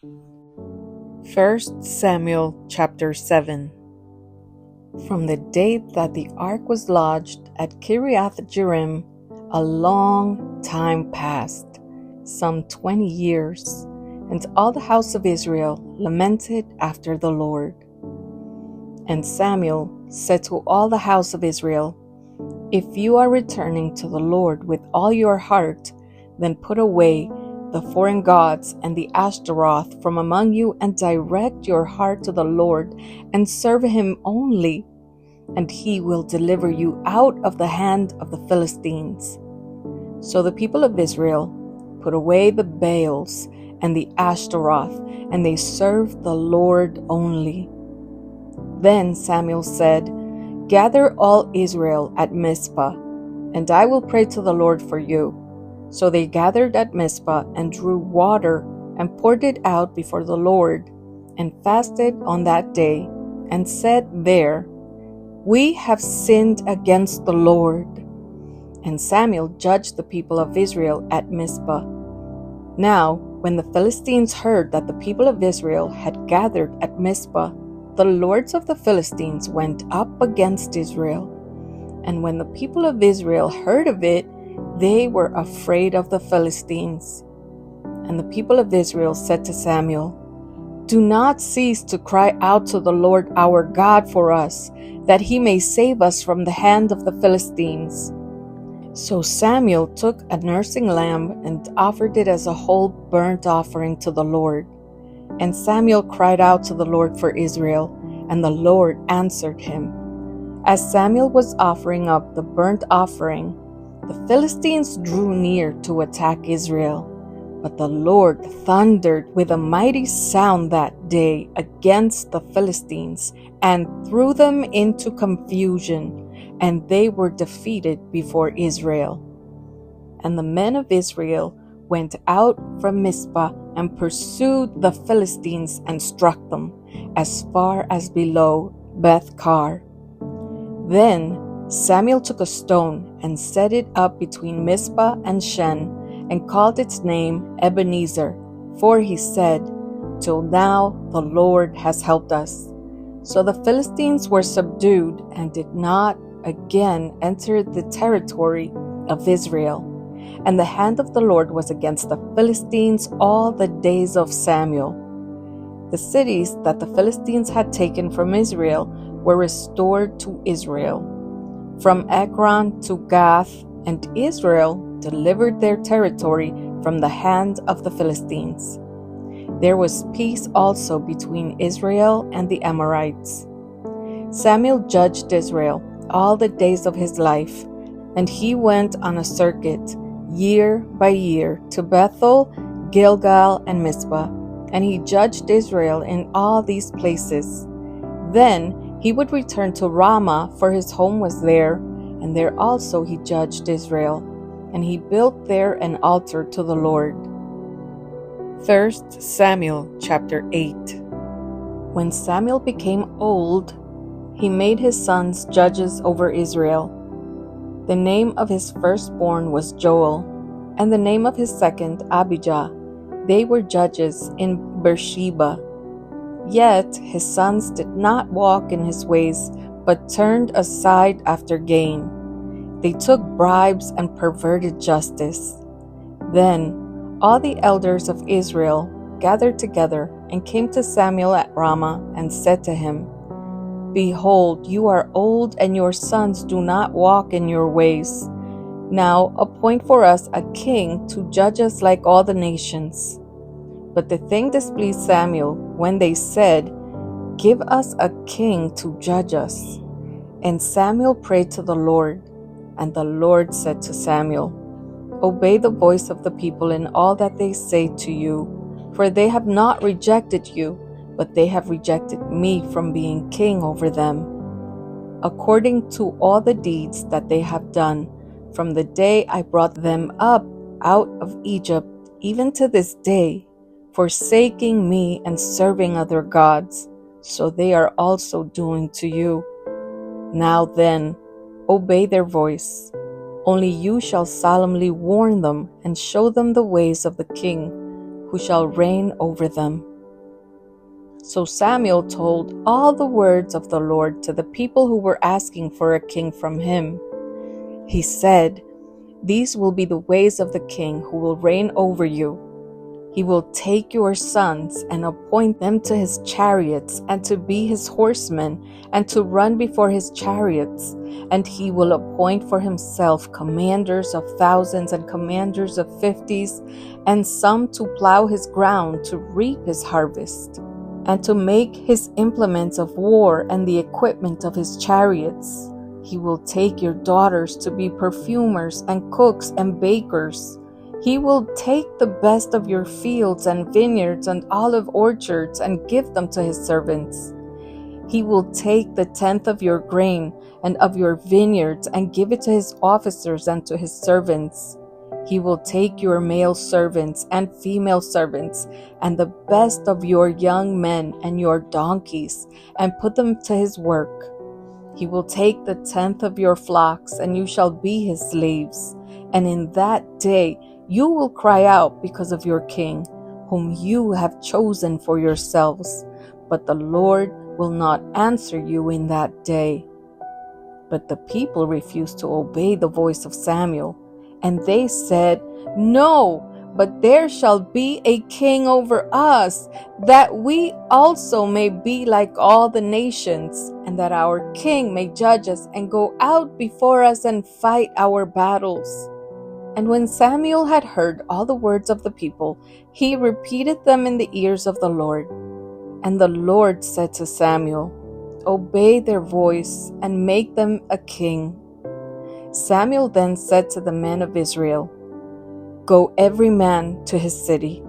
1 Samuel chapter 7. From the day that the ark was lodged at Kiriath-Jearim, a long time passed, some 20 years, and all the house of Israel lamented after the Lord. And Samuel said to all the house of Israel, "If you are returning to the Lord with all your heart, then put away the foreign gods and the Ashtaroth from among you, and direct your heart to the Lord, and serve him only, and he will deliver you out of the hand of the Philistines." So the people of Israel put away the Baals and the Ashtaroth, and they served the Lord only. Then Samuel said, "Gather all Israel at Mizpah, and I will pray to the Lord for you." So they gathered at Mizpah and drew water and poured it out before the Lord, and fasted on that day, and said there, "We have sinned against the Lord." And Samuel judged the people of Israel at Mizpah. Now, when the Philistines heard that the people of Israel had gathered at Mizpah, the lords of the Philistines went up against Israel. And when the people of Israel heard of it, they were afraid of the Philistines. And the people of Israel said to Samuel, "Do not cease to cry out to the Lord our God for us, that he may save us from the hand of the Philistines." So Samuel took a nursing lamb and offered it as a whole burnt offering to the Lord. And Samuel cried out to the Lord for Israel, and the Lord answered him. As Samuel was offering up the burnt offering, the Philistines drew near to attack Israel. But the Lord thundered with a mighty sound that day against the Philistines, and threw them into confusion, and they were defeated before Israel. And the men of Israel went out from Mizpah and pursued the Philistines and struck them as far as below Beth-kar. Then Samuel took a stone and set it up between Mizpah and Shen, and called its name Ebenezer, for he said, "Till now the Lord has helped us." So the Philistines were subdued and did not again enter the territory of Israel. And the hand of the Lord was against the Philistines all the days of Samuel. The cities that the Philistines had taken from Israel were restored to Israel, from Ekron to Gath, and Israel delivered their territory from the hand of the Philistines. There was peace also between Israel and the Amorites. Samuel judged Israel all the days of his life, and he went on a circuit year by year to Bethel, Gilgal, and Mizpah, and he judged Israel in all these places. Then he would return to Ramah, for his home was there, and there also he judged Israel, and he built there an altar to the Lord. 1 Samuel chapter 8. When Samuel became old, he made his sons judges over Israel. The name of his firstborn was Joel, and the name of his second Abijah. They were judges in Beersheba. Yet his sons did not walk in his ways, but turned aside after gain. They took bribes and perverted justice. Then all the elders of Israel gathered together and came to Samuel at Ramah and said to him, "Behold, you are old, and your sons do not walk in your ways. Now appoint for us a king to judge us like all the nations." But the thing displeased Samuel when they said, "Give us a king to judge us." And Samuel prayed to the Lord, and the Lord said to Samuel, "Obey the voice of the people in all that they say to you, for they have not rejected you, but they have rejected me from being king over them, according to all the deeds that they have done, from the day I brought them up out of Egypt, even to this day, forsaking me and serving other gods. So they are also doing to you. Now then, obey their voice. Only you shall solemnly warn them and show them the ways of the king, who shall reign over them. So Samuel told all the words of the Lord to the people who were asking for a king from him. He said, "These will be the ways of the king who will reign over you. He will take your sons and appoint them to his chariots and to be his horsemen and to run before his chariots. And he will appoint for himself commanders of thousands and commanders of 50s, and some to plow his ground to reap his harvest, and to make his implements of war and the equipment of his chariots. He will take your daughters to be perfumers and cooks and bakers. He will take the best of your fields and vineyards and olive orchards and give them to his servants. He will take the tenth of your grain and of your vineyards and give it to his officers and to his servants. He will take your male servants and female servants and the best of your young men and your donkeys and put them to his work. He will take the tenth of your flocks, and you shall be his slaves. And in that day you will cry out because of your king, whom you have chosen for yourselves. But the Lord will not answer you in that day." But the people refused to obey the voice of Samuel, and they said, "No, but there shall be a king over us, that we also may be like all the nations, and that our king may judge us and go out before us and fight our battles." And when Samuel had heard all the words of the people, he repeated them in the ears of the Lord. And the Lord said to Samuel, "Obey their voice and make them a king." Samuel then said to the men of Israel, "Go every man to his city."